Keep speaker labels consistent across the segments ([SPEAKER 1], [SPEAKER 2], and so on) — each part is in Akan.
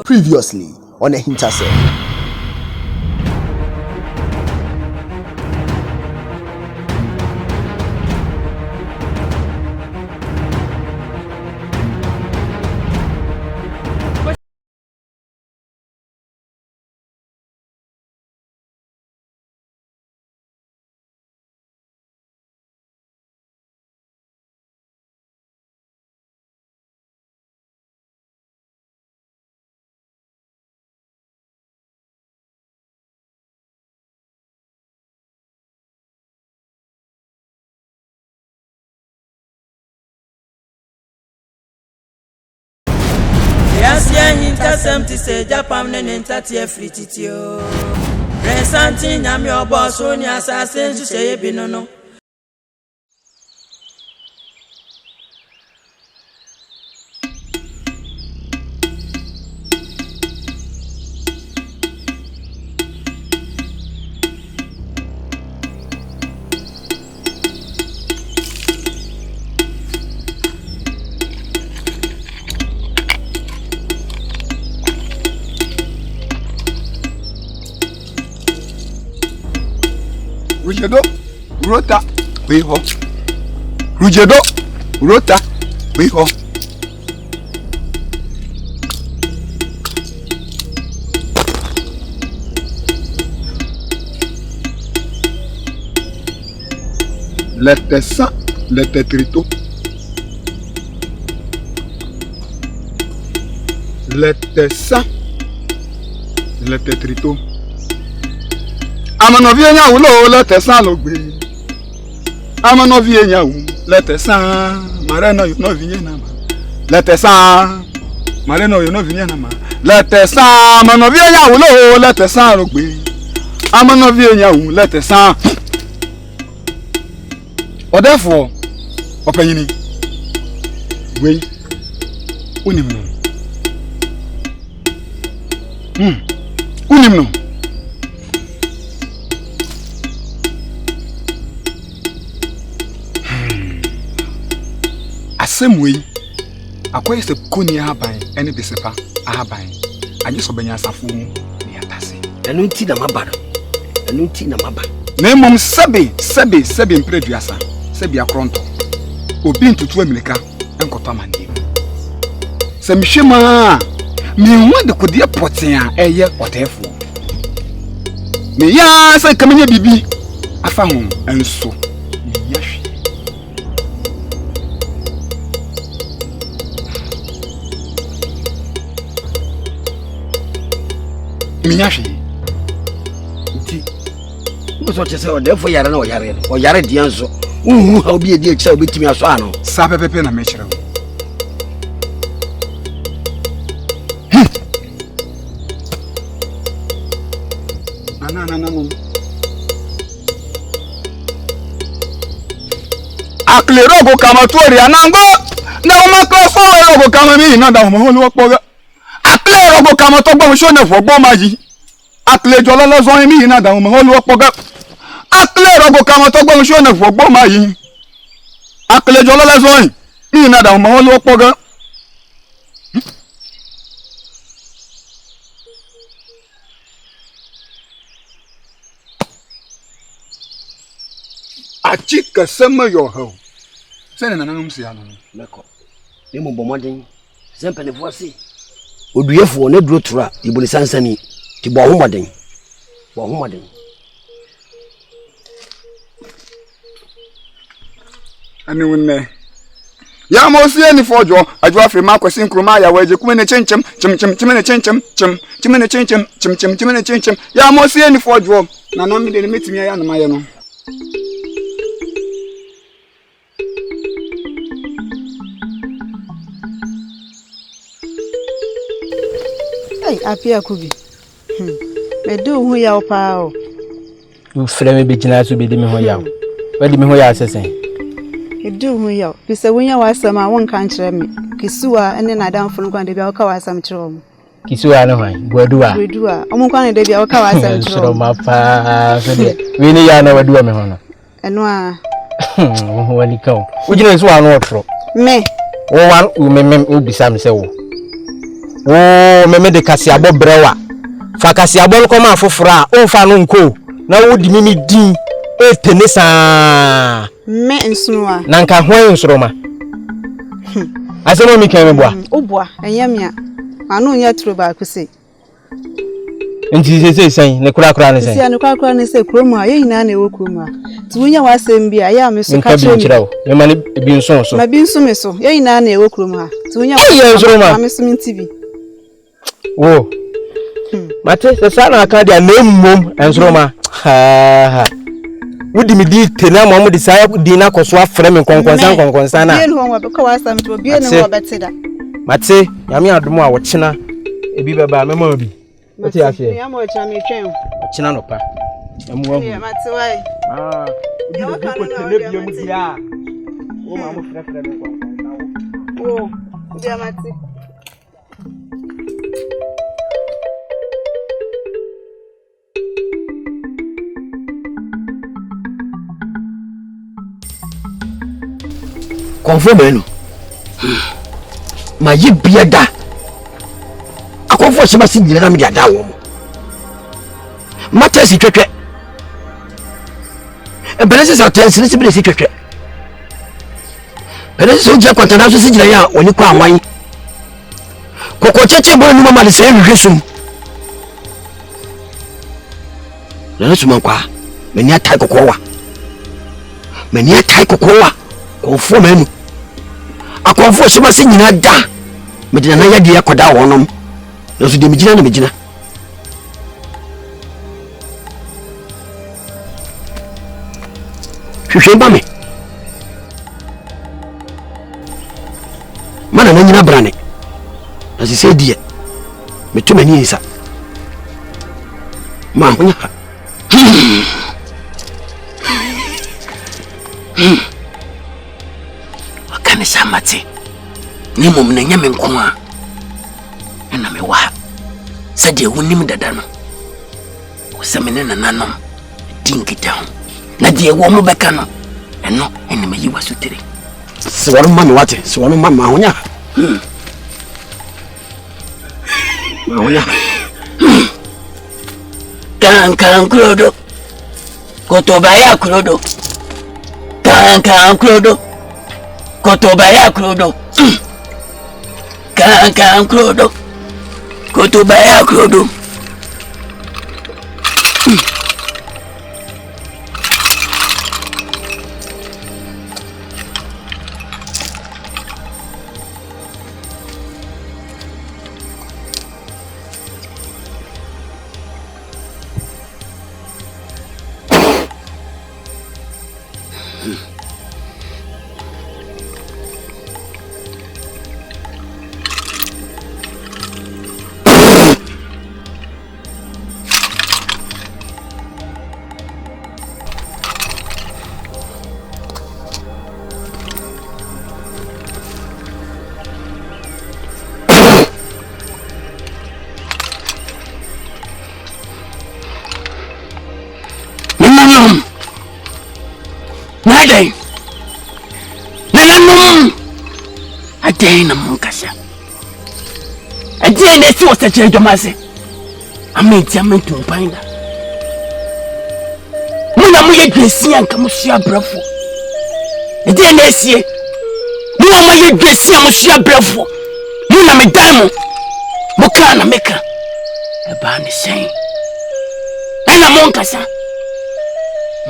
[SPEAKER 1] Previously on a Hintercell.
[SPEAKER 2] Hintasem say Japan nentatie frititio. Resanti nyame obo so ni assassin hye bi no.
[SPEAKER 3] Rujedo, Rota, we ho. Rujedo, Rota, we ho. Let ça, let trito. Let ça, let trito. Amanovie nya ulo let ça logbe. Amanovie nya u let ça, mareno no vinye na ma. Let ça, mareno no vinye na ma. Let ça, amanovie nya ulo let ça logbe. Amanovie nya u let ça. Or therefore, opinion, we unim no. Unim no. Same way, akwai se kuni haban ene besepa haban. Anye so benya asafo mu ne atase.
[SPEAKER 1] Enu nti na maba. Enu nti na maba.
[SPEAKER 3] Na emom sebe mpreduasa. Sebe akronto. Obi ntutu amirika enkoto amande. Se mhwema mi nwade kodie poten a eye otefo. Me ya se kamenya bibi afa ho enso. Yahwe. Minyashi nti
[SPEAKER 1] so chese o defo yare na o yare dianso uhu ha obi edi ekisa obetimi aso ano
[SPEAKER 3] sa pepepe na mechire wo ana aklero go kama tori anango na o makro so we go kama mi na da mo ho lo poga aklero go kama to gbo so na fo gbo ma yi aklejo lolo so mi na da mo ho lo poga aklero go kama to gbo so na fo gbo ma yi aklejo lolo so mi na da mo ho lo poga achika sama yo ho se na nanum se anu
[SPEAKER 1] meko ni mo bomoden sempe voici oduyefo ne duro tura ibuli sansani ti bo homoden
[SPEAKER 3] Ani wonne. Ya mo si eni fojo ajo afi ma kwesi nkruma ya waje kuma ne chenchem chimene chenchem chimene chenchem chimene chenchem ya mo si eni fojo na no mi de metimi ya na maye no.
[SPEAKER 4] Ai apia kubi. Me do hu ya opa o.
[SPEAKER 5] You frame be gina so be de me ho ya. We de me ho ya asesen.
[SPEAKER 4] E do hu ya. Bi se wonya wasam a won kan kire me. Kisuwa ene na dan funu kwan de bia waka wasam kire o.
[SPEAKER 5] Kisuwa no han. Gwadua.
[SPEAKER 4] Gwadua. Omo kwan de bia waka wasam kire o.
[SPEAKER 5] So ma pa so de. We ni ya na wadua me ho no.
[SPEAKER 4] Eno a.
[SPEAKER 5] Wo wani ka o. Wo gina so anu otro.
[SPEAKER 4] Me.
[SPEAKER 5] Wo wan u me obisa me se wo. Wo me de kasiabo brewa. Fa kasiabo no koma afofora o fa no nko. Na wo di mimi din e tenisa.
[SPEAKER 4] Me nsua.
[SPEAKER 5] Na nka hwan nsoroma. Asemo mi kan me boa.
[SPEAKER 4] Oboa enyamia. Anu nya tro ba akuse.
[SPEAKER 5] Nti sei ne kura ne sei.
[SPEAKER 4] Sei ne kura ne sei kromu a yina na ewo kromu a. Ti wonya wasem bia ya me so ka
[SPEAKER 5] kire. Me ma ne bi nso so.
[SPEAKER 4] Ma bi nso me so. Yina na ewo kromu a. Ti wonya
[SPEAKER 5] wa
[SPEAKER 4] me so min TV.
[SPEAKER 5] Wo. Mate sasa na aka dia na mmom ensoroma. Ha. Wudi mi di tena mo di saya di na koso afre me konkonsa na.
[SPEAKER 4] Bien ho wa be ka wasam to bien ho betida.
[SPEAKER 5] Mate yame adomo a wo kina ebi beba me ma bi. Mate afie.
[SPEAKER 4] Ya mo kina me twen.
[SPEAKER 5] Kina no pa. Emu ahu.
[SPEAKER 4] Mate wai.
[SPEAKER 5] Obi ko tele bi mu dia. O ma mo frefre me konkonsa wo.
[SPEAKER 4] Oh, dia mate.
[SPEAKER 1] Confirm enu. Ma yi biada. Akonfo se ma si nyina na me ada wo. Mata si twetwe. E belese sa ten si bi si twetwe. Belese so je kwanta na so si nyina ya oni kwa anwan. Koko cheche bo nu mama de se hwehwesum. Na so man kwa. Meni atai kokowa. Meni atai kokowa. Confirm enu. Akonfo se ma se nyina da. Me de na ya de yakoda wonom. No so de me gina na me gina. Hwehwe ba me. Mana na nyina brane. Na se die. Me to mani nsa. Ma honya. Wakane samate. Ni mom na nyame nko a. Na me wa. Sade wonim dada no. O semene na nanom. Dinkita ho. Na de wo mo beka no. Eno ene me yiwa sutere. Se wonu ma me wate, se wonu ma ma honya. Ma honya. Kan krodo. Kotobaya krodo. Kan krodo. Kotobaya krodo. Kan krodo. Kotobaya krodo. Nada. Nananum. Adena munkasha. Adena si wasa chenjo mase. Ameti amentu mpainda. Muna muye gwesi anka mushia brafo. Adena sie. Muna muye gwesi amushia brafo. Muna medamu. Mukana meka. Ebani shen. Ana munkasha.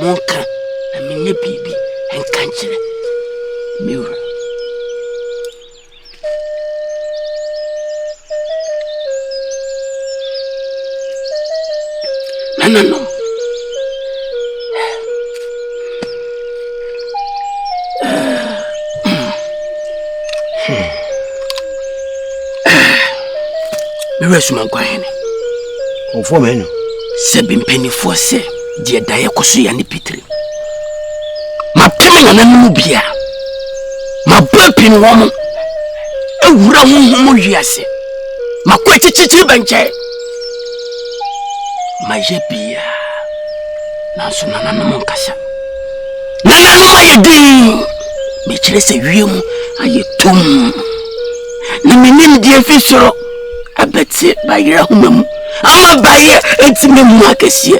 [SPEAKER 1] Monka na minye bibi enkanchire Miura. No. Miura suman kwa hene.
[SPEAKER 5] Konfo menu.
[SPEAKER 1] Sebi mpanyinfoɔ sɛ deɛ daeɛ kɔ so ya ne pitiri. Mapem na nanom bia. Mabɔ pin wɔ mo. Awura honhom wiase. Makɔ akyikyiri bɛnkyɛ. Mayɛ bia. Nanso nanom nkasa. Nanom ayɛ din. Mekyerɛ sɛ wiem ayɛ tom. Na menim deɛ fi soro. Abɛte bayera homamu. Ama baye etime mu akɛseɛ.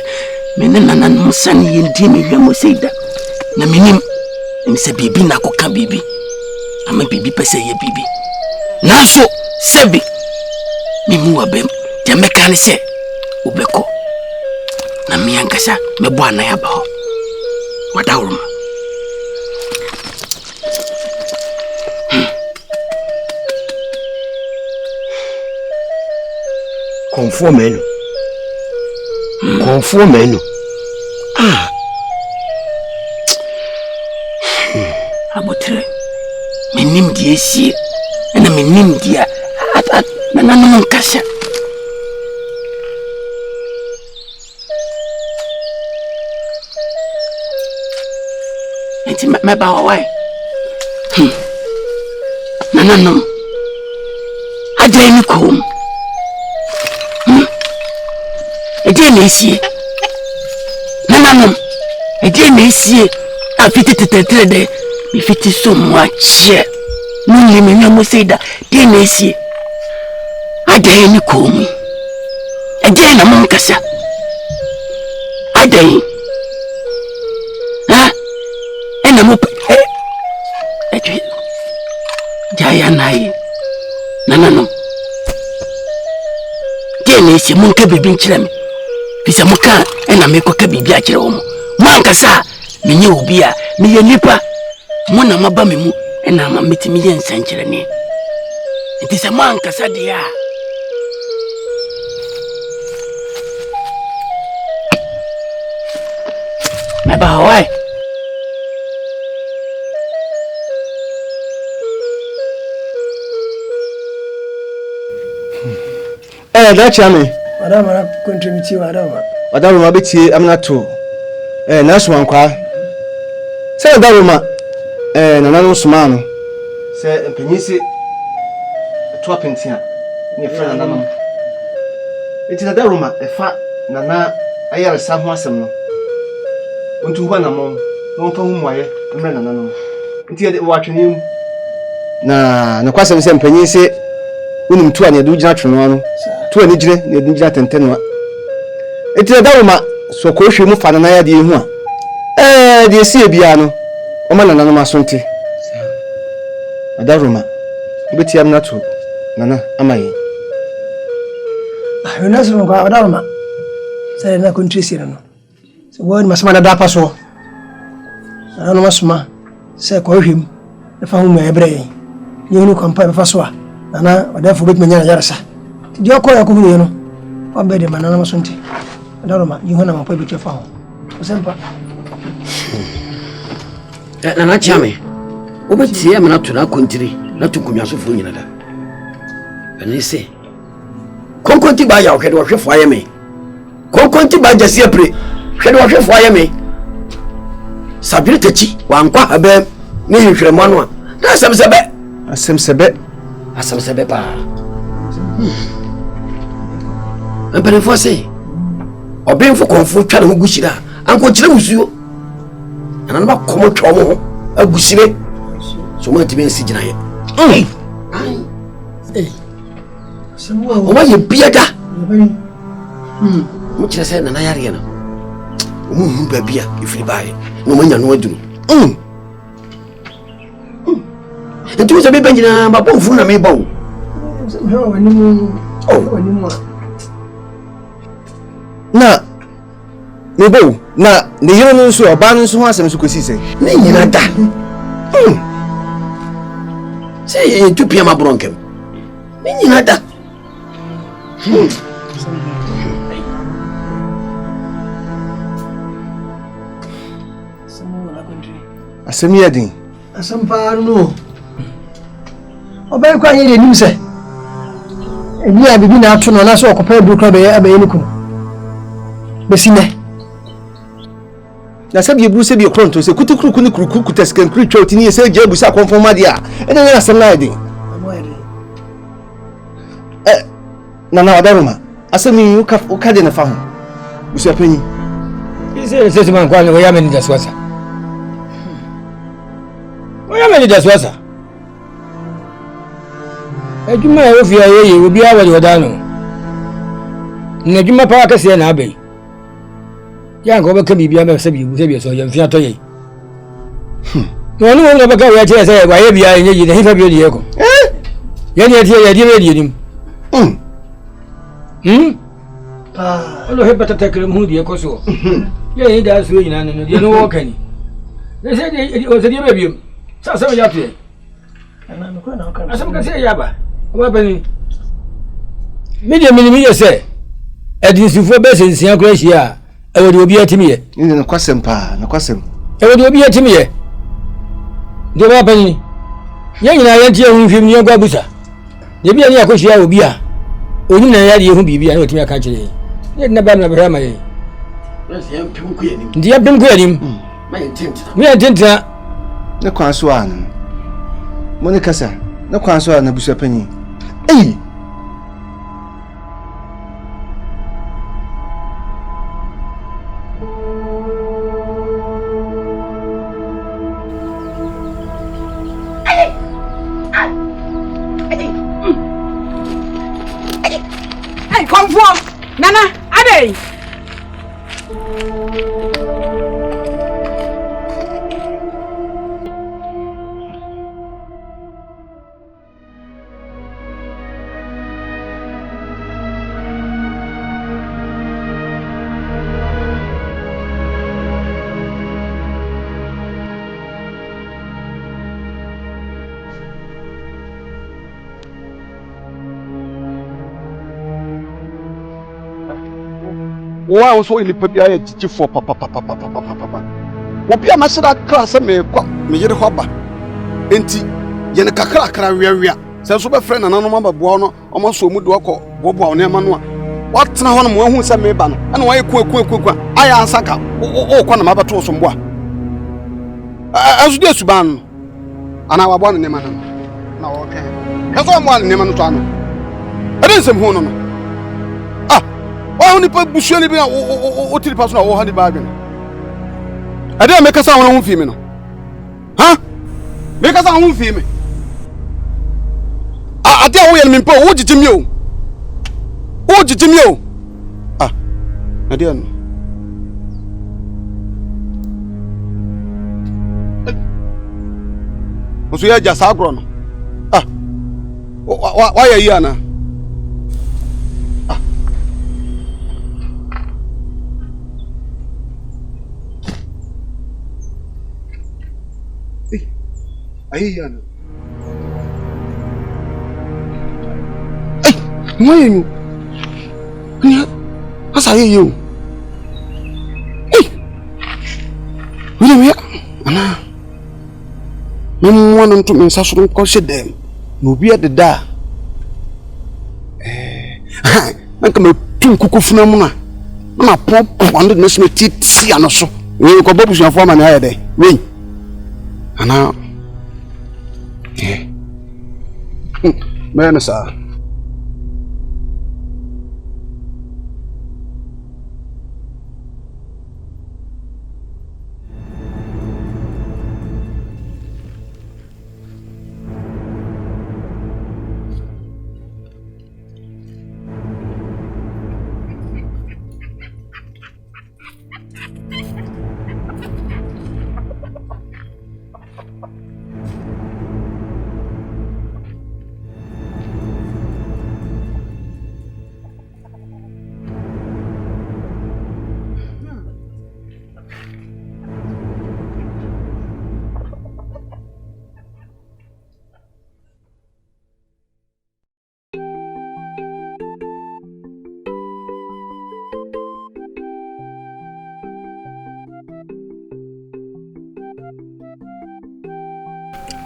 [SPEAKER 1] Mene nanom san yɛndi me hwɛ mo seida. Na menim se bibi na koka bibi. Ama bibi pɛsɛ yɛ bibi. Nanso sebi memu wabem de meka ne sɛ wobɛkɔ. Na me ankasa mebɔ anan aba hɔ. Wadawroma.
[SPEAKER 5] Konfo menu.
[SPEAKER 1] Abotre. Menim die sie. Na menim dia. Na nanom nkasa. Enti meba hɔ. Na nanom. Agye ni kom. Ede na esie. Nanom. Ede na esie. Afiti tetetere de. Mi fiti so muache. Muli me na musida. De na esie. Ade ni kom. Ede na monkasa. Ade. Ha? Ena mo Ede. Jaya nai. Nanom. De na esie monka bibi nkyerɛ me. Bisa muka ena me koka bibi akyerɛ wo mo. Mo ankasa menye obi a me ye nipa. Mo na maba me mu ena ma metimi ye nsankyerɛ ne. Nti sɛ mo ankasa de a maba hawai.
[SPEAKER 5] That's yummy.
[SPEAKER 6] Madam, I contribute to Madam.
[SPEAKER 5] Madam, I bet you I'm not too. That's one car. Say that woman. Another smile. Say, Penisi, 12 pence here. Near friend and it is a daruma, a fat, Nana, I are somewhat some. Unto one among, no for whom I am Nana. Until they watching him. Na, no question, some Penisi. Unim tu ani du jatru no tu ani gire na du jira tentenwa etire da woma so ko hwe mu fa na ya de hu a de sie bia no o ma nana no masonte adaruma beti am na tu nana amaye
[SPEAKER 6] ah yona so ko adaruma sai na kontrisi no so won masama na da paso na no masuma sai ko hwem na fa hu mu ebre yenu kampa fa so a Nana, whatever bet me yarasa. Did you call a communion? One bed, Manana Sunti. Daroma, you want to put your phone. Semper.
[SPEAKER 1] Nana Chame. Over here, I'm not to that country, not to come out of another. And they say, Conconti by your head wash fire me. Conconti by the Siapre, head wash fire me. Sabiritachi, one quahabem, near Shremanwa. That's some sabet.
[SPEAKER 5] As some sabet.
[SPEAKER 1] Asam sebe pa. Mpere fo se. Oben fo konfo twa na gushira. Anko kire musuo. Ana na ba komo twa mo ho agushire. So ma tibe nsi gina ye. O ma ye biada. Mo kire se na na yare na. O mo hu ba bia ifiri bae. No manya no aduru. Nti wo se be benjina ba bon fu na me ba wo.
[SPEAKER 5] Na me bo na ne yero no so oba no so ho asem so kosi se.
[SPEAKER 1] Ne nyina da.
[SPEAKER 7] Say to Piama Bronkem. Meaning that.
[SPEAKER 5] Asemi adin.
[SPEAKER 6] Asampa no. Obey kwa yeye nim se. Eni a bibi na ato no na so okopa du kra be abaye ni kun. Besine.
[SPEAKER 5] Na sabi ebu se bi okronto se kutukuru ni kuruku kutesken kru twoti ni se je ebu se akonfoma dia. Ene na asem na adin. Nana wadaruma. Asemi uka de na fa ho. Busu apanyi.
[SPEAKER 8] Ise man kwa no ya meni daswasa. Oya meni daswasa. Ejuma e ofia ye obi awade wadano. Na ejuma pa akase na abai. Ya ngo beka bibia me se bi so ye mfia to ye. No no beka we che se wa ye bia ye yi na hifa bi odi ye ko. Ye ni tie ye die be die nim. Olo he beta tekre mu die ko so. Ye yi da so nyina no die no wo kani. Ye se die o se die be bi. Sa se ya tie.
[SPEAKER 6] Ana no ko na ka.
[SPEAKER 8] Asam ka se ya ba. Wa bani. Mi ye se. Edinsifo be se nsia kura hia. Ewo de obi atimi ye.
[SPEAKER 5] Ni na kwasem pa, na kwasem.
[SPEAKER 8] Ewo de obi atimi ye. De wa bani. Ye nyina ye tie hu hwim ni gwa busa. De bia ni akohia obi a. Oni na ya de hu bibia na otimi aka kire. Ye na ba na bra ma ye.
[SPEAKER 7] Yes, yam pim ku yanim.
[SPEAKER 8] Ndi ya pim ku yanim. Me intenta.
[SPEAKER 5] Na kwanso an. Moni kasa. Na kwanso an na busu apanyi. Eh.
[SPEAKER 9] Conform, Nana, Ade.
[SPEAKER 3] Wa so ili pa bia ye titi fo papa. Obi a masira class me kwa me yire ho ba. Enti ye ne kakra wiawia. Se so be frɛ na nanom ababoa no omo so mu de okɔ boboa ne ma no a. Watena ho no mo hu se me ba no. Ɛna wa ye ku aya ansaka. O kɔ na mabato so mboa. Azu de suban no. Ana wa bo ne ma no. Na wo ka. Kaso mo ne ma no to ano. Ɛde nsɛm hu no no. Only put Bushani be o till person or honey bargain. I didn't make us our own female. Huh? Make us our own female. I tell you, Mimpo, what did you? What did you? Ah, I didn't. Was we just outgrown? Ah, why are you here now? Ayana. Why are you? What's you? Hey, wait, Anna. No one to me, Sasson, call them. No be at the da. I come a pink cuckoo phenomena. I'm a poor 100 me tea and so. We go bubbles your form and I day. Wait, Anna. Man, sir.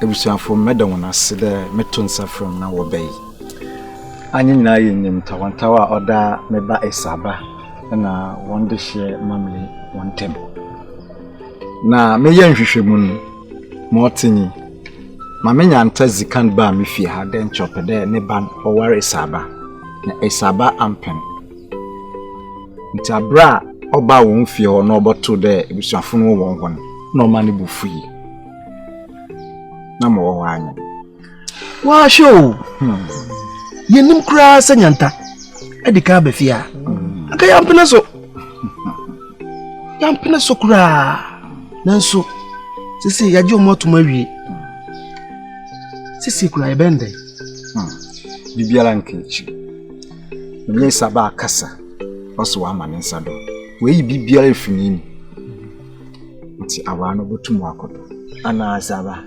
[SPEAKER 3] ebusuafo meda wona sede metonsa from na wo bai anyi nyina yenyim tawantawa oda meba esaba na wonde hye mamle wontem na meye nhwehwemu no motinyi ma menya ntazi kan ba me fie ha den chopede ne ban oware esaba na esaba ampen ntabra oba won fie ho no oboto de ebusuafo no won ho no ma ne bufu yi na mo wa anya
[SPEAKER 6] wa show yenim kura sanyanta edika ba fie aka yampena so kura nanso sisi yaje omoto mawie sisi kura ebende
[SPEAKER 3] bibiara nkechi nye saba akasa oso wa manensa do we bibiara efinini nti awa no botum akodo ana saba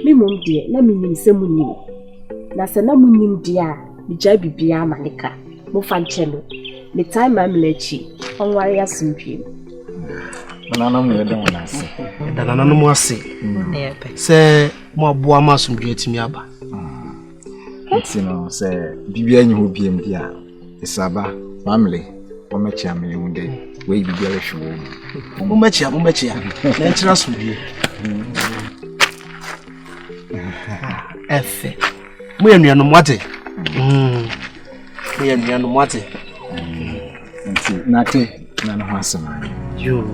[SPEAKER 10] me mom die na minim semunim na se na munim die a bija bibia amaleka mo fanchelo me time amlechi onware asumpi
[SPEAKER 3] nana mo yede wona ase
[SPEAKER 6] nana no mo ase se mo aboa ma asumpi atimi aba
[SPEAKER 3] nti no se bibia nyi ho biem dia esaba family o mechi amele hunde we bibia le hwo
[SPEAKER 6] mo mechi na nchira asumpi efe mo yenu no mwate mo yenu no mwate
[SPEAKER 3] nti nate na no hasema
[SPEAKER 6] yo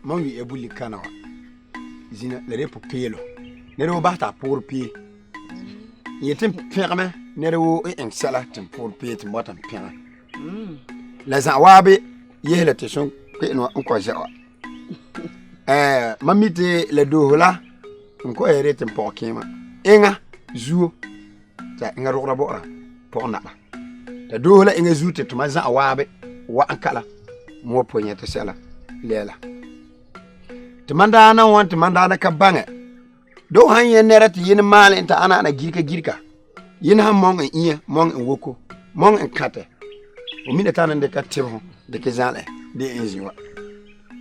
[SPEAKER 7] Mongi ebuli kanawa zina le repo pelo nere wo bata pour pied yetim perme nere wo en sala tim pour pied tim botam perme la za wabe yele te son ke no ko jawa mamite le dohola ko ere tim pour kema enga zuo ta enga rokra bora pour na ba le dohola enga zute to maza wabe wa ankala mo ponya te sala lela Timandana want Timandana kabange. Do hanye nerati yin mal into ana girka. Yin ha mong en iya, mong en woko, mong en kate. Umine tanan de katimo de kezale de enziwa.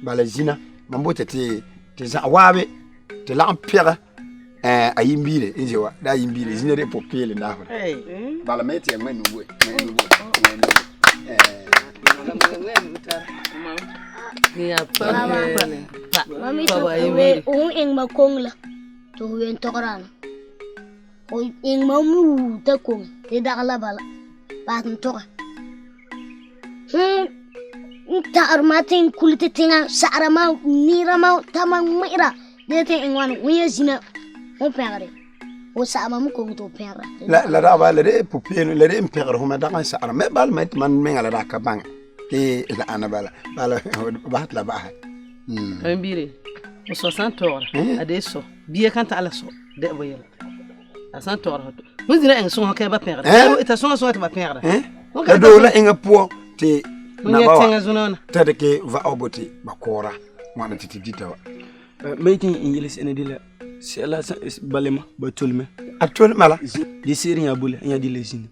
[SPEAKER 7] Balazina, mambote te za wabe, te la ampere ayimbire enziwa, da yimbire zinere popele na. Balamete menu we.
[SPEAKER 11] Mami to we o ing makongla to we tokrana o ing mamu ta kong te dagala bala ba to ta armatin kulite tinga sarama nirama tamang mira de te ingwan we zina o pare o sa ma mu ko to pera
[SPEAKER 7] la da ba le pupeno le impera huma da kan sa me bal met man mengala da ka bang ke la ana bala ba la ba
[SPEAKER 12] ambire o so santor adesso biye kanta ala so de boyel a santor hoto mun dira en so ka ba pera eta so ta ba pera
[SPEAKER 7] ka do la enga po te
[SPEAKER 12] na ba tenga zunona
[SPEAKER 7] ta de ke va oboti ba kora wana titi ditawa
[SPEAKER 13] making English ene dila c'est la balema ba tolme
[SPEAKER 7] atol mala
[SPEAKER 13] di siri ya bule nya di lesine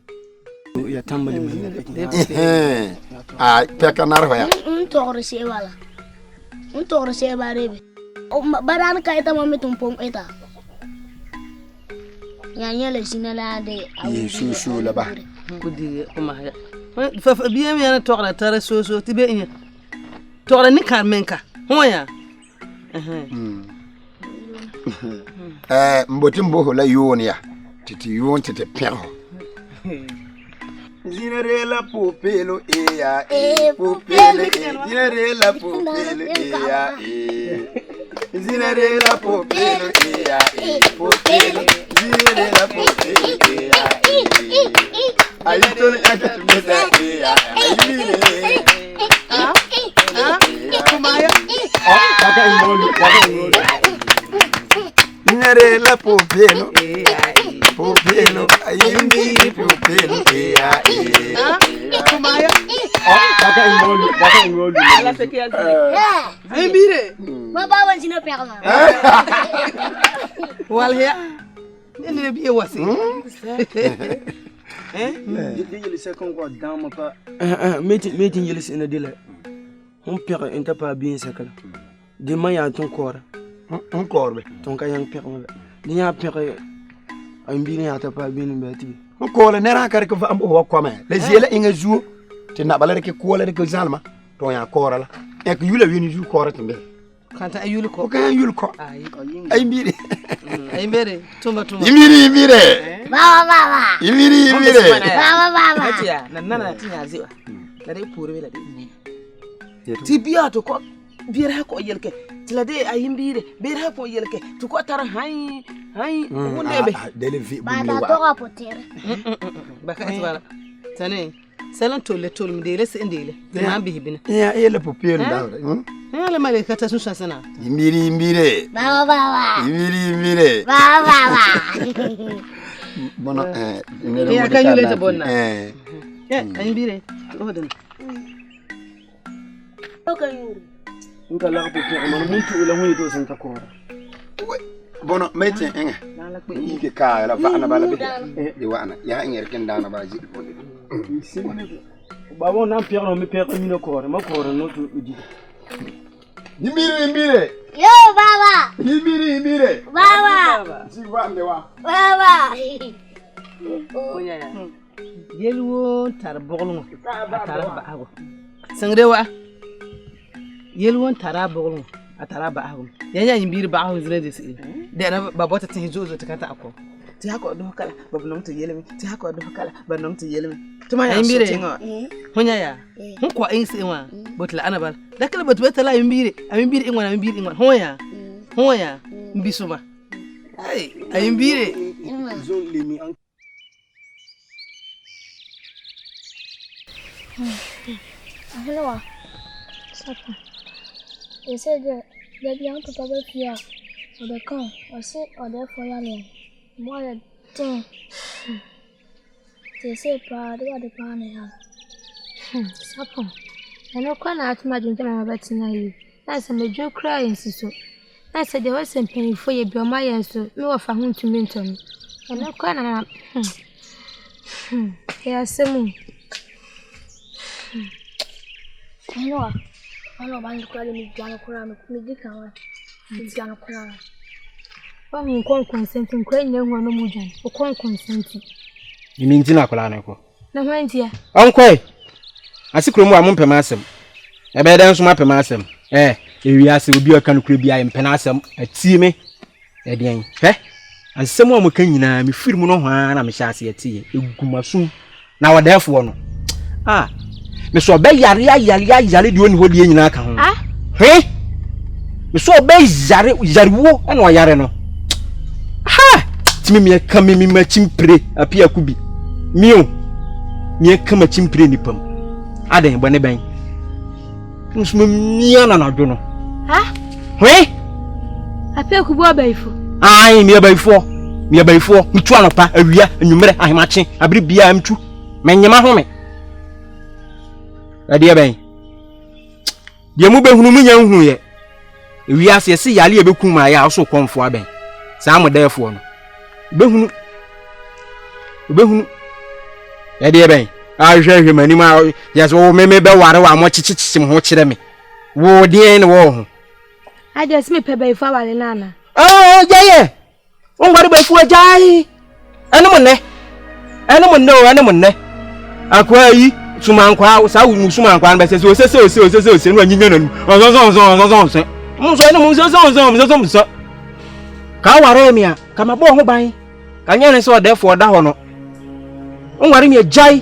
[SPEAKER 13] ya tambali ma
[SPEAKER 7] peka narva ya
[SPEAKER 11] tore se wala tore se barebe o baran ka eta mami tumpom eta nya lesine la de
[SPEAKER 7] yesu la ba
[SPEAKER 12] kudi kuma ya fa bien bien tore tare so tibe nya tore ni karmenka hoya
[SPEAKER 7] mbotimbo la yonia titi yon tete perro Zinere la popelo ya popelo zinere la popelo ya zinere la popelo ya popelo zinere la popelo ya ayitole akatumeza ya ayimile kumaya baka ingolu zinere la popelo popelo ayimile popelo ya
[SPEAKER 12] kumaya
[SPEAKER 7] baka ingolu
[SPEAKER 12] ala sekia ayimile
[SPEAKER 11] baba wanjina perma
[SPEAKER 12] walhiya ele biye wasi
[SPEAKER 13] yele se kon ko dama pa meeting yele se na dile on père inta pa bien sakala de maya ton corps
[SPEAKER 7] be
[SPEAKER 13] ton ka yang père mo ni ya père ay mbini ya ta pa bien mbati
[SPEAKER 7] ko le nera kar ko fa ambo wa ko me le jele inga jou te na balare ke ko le ko zalma to ya kora la e ko yula wini jou kora te mbel
[SPEAKER 12] kanta ayul ko
[SPEAKER 7] ka ayul ko ay mbiri
[SPEAKER 12] ay mbere tuma
[SPEAKER 7] imire
[SPEAKER 11] baba
[SPEAKER 7] imire
[SPEAKER 11] baba
[SPEAKER 12] hatia nana tinya ziwa dare pure wela de tibia to ko biira ko yelke tilade ayimbire biira ko yelke to ko tar hay wonde be
[SPEAKER 7] dele vi
[SPEAKER 11] baba to ko potere
[SPEAKER 12] baka isbala tane salan tolle tolmi de lesse indele ma bihibina
[SPEAKER 7] ya ele popero dawda
[SPEAKER 12] ele male kata susa sana
[SPEAKER 7] imire
[SPEAKER 11] baba
[SPEAKER 7] imire
[SPEAKER 11] baba
[SPEAKER 7] bono
[SPEAKER 12] ya kanyule te bonna ayimbire odan
[SPEAKER 11] okayuri
[SPEAKER 13] nka la ko père man muntu la hoyi do sen ta ko
[SPEAKER 7] bono mete enga yike ka la va na bala be de wana ya enger ken dana ba ji
[SPEAKER 13] babo na père no me père mi no ko ma ko no to di
[SPEAKER 7] imire
[SPEAKER 11] yo baba
[SPEAKER 7] imire
[SPEAKER 11] baba
[SPEAKER 7] si vande wa
[SPEAKER 11] baba
[SPEAKER 12] oya yelwo tar boglu tar ba ago sangrewa yelwon tara boglu atara ba ago yanya yimbiri ba ago zire desi de na babota tin jojo takata akko ti hako do kala babnom to yelmi ti hako do kala babnom to yelmi tuma yimbire honya ya hun ko insi inwa botla anabal dakala botbeta la yimbire ayimbire inwa honya mbisuma ay ayimbire
[SPEAKER 13] zone lemi an
[SPEAKER 11] hello sapa essaie de bien papa va fier au d'accord aussi au des fois y moi le tiens c'est pas de pas ne
[SPEAKER 14] sapa eno kwa na atuma junta ma batina yi na se me dwo kra insiso na se de wase mpanifo ye bi o ma yenso me wo fa hu ntumi ntom eno kwa na ya semu
[SPEAKER 11] ano bandi kwa mi jana kura mi dikawa mi jana kura
[SPEAKER 14] ba mu kon consent nkwa nya nwa no mu jan o kon consent
[SPEAKER 5] Yimi ntina kola na ko.
[SPEAKER 14] Na hwantia.
[SPEAKER 5] Onkoi. Asikro mu amu mpema asem. Ebe den so mapema asem. Ewi ase obi aka no kura bia mpena asem atie me. Edien. Asem a mo kan nyina me firi mu no hwa na me hya ase atie. Egumasum. Na wadafo no. Me so be yare de oni hodi nyina aka ho. Me so be yare wo na o yare no. timi me ka me machimpre apia kubi mio me ka machimpre ni pam adan bone ban nsuma miana na dwo no
[SPEAKER 14] ha
[SPEAKER 5] we
[SPEAKER 14] apia kubi abaifo
[SPEAKER 5] ai me abaifo mtu anopa awia anwumere ahemache abiri bia mtu menyema home ade ban de mu behunu mu nya hunu ye wi ase se yale ebekum ma ya so konfo aben sa mo defo no behunu ade ban a hwehwe mani ma ya so meme be ware wa mo chichichim ho kire me wo de ne wo ho
[SPEAKER 14] aje se me pe baifo wale nana
[SPEAKER 5] jaye on ware baifo jai ene mo ne akwa yi sumankwa sa wu sumankwa na bese se no anyinya nanu onzo munso ka ware mi a ka mabo ho ban ka nyane se odefo da ho no on ware mi jai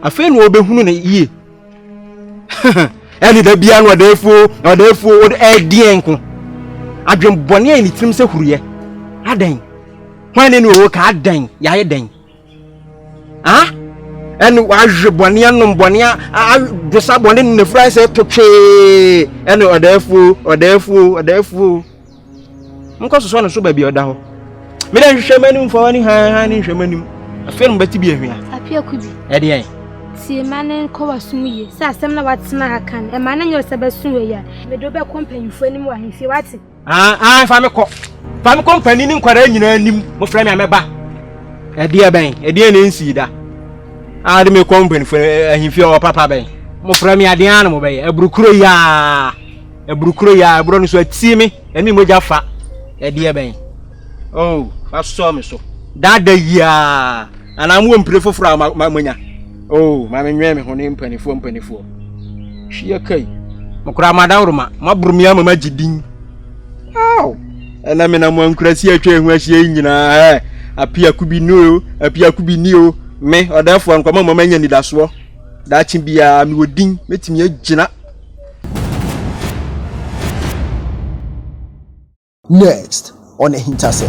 [SPEAKER 5] afi no obehunu na yie eni da bia no odefo edienko adwem bone ani tirim se huruye adan hwane ni wo ka adan yaye dan enu wajwe bone anum bone a dosa bone ne fra se totwe enu odefo mko so no so ba bi oda ho me dan hwehwe manim fo ni ha ni hwehwe manim afem bati bi ahwia
[SPEAKER 14] apia kubi
[SPEAKER 5] ede yan
[SPEAKER 14] si manen ko wasumuye sa asem na watena hakan e manen yo sebesuwe ya me do be company fo anim wa himfi wate
[SPEAKER 5] fa me company ni nkwara nyina anim mo fra me ameba ede ban ede ne nsi da ade me company fo ahimfi o papa ban mo fra me ade an mo be eburukuro ya eburo no so ati me eni moja fa ede ban fa so me so dada ya ana mu mpire foforo manya ma me nwe me ho ne mpanifo hwie kai mokura madawroma mabrumia mama gidin ana me na mo ankurasi atwa ehu ahie nyina apia kubi ni o me odafo ankoma mama nya nidaso da chi bia me wodin metimi agina.
[SPEAKER 15] Next on a Hintercell.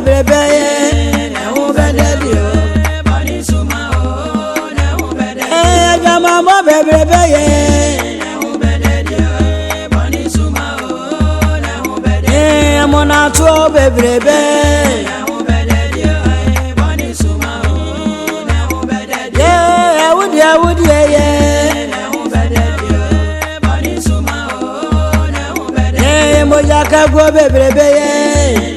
[SPEAKER 2] bebrebe ye na hu bededi o bani suma o na hu bededi jama mo bebrebe ye na hu bededi o bani suma o na hu bededi mo na to bebrebe na hu bededi o bani suma o na hu bededi awudi ye na hu bededi o bani suma o na hu bededi mo ya ka go bebrebe ye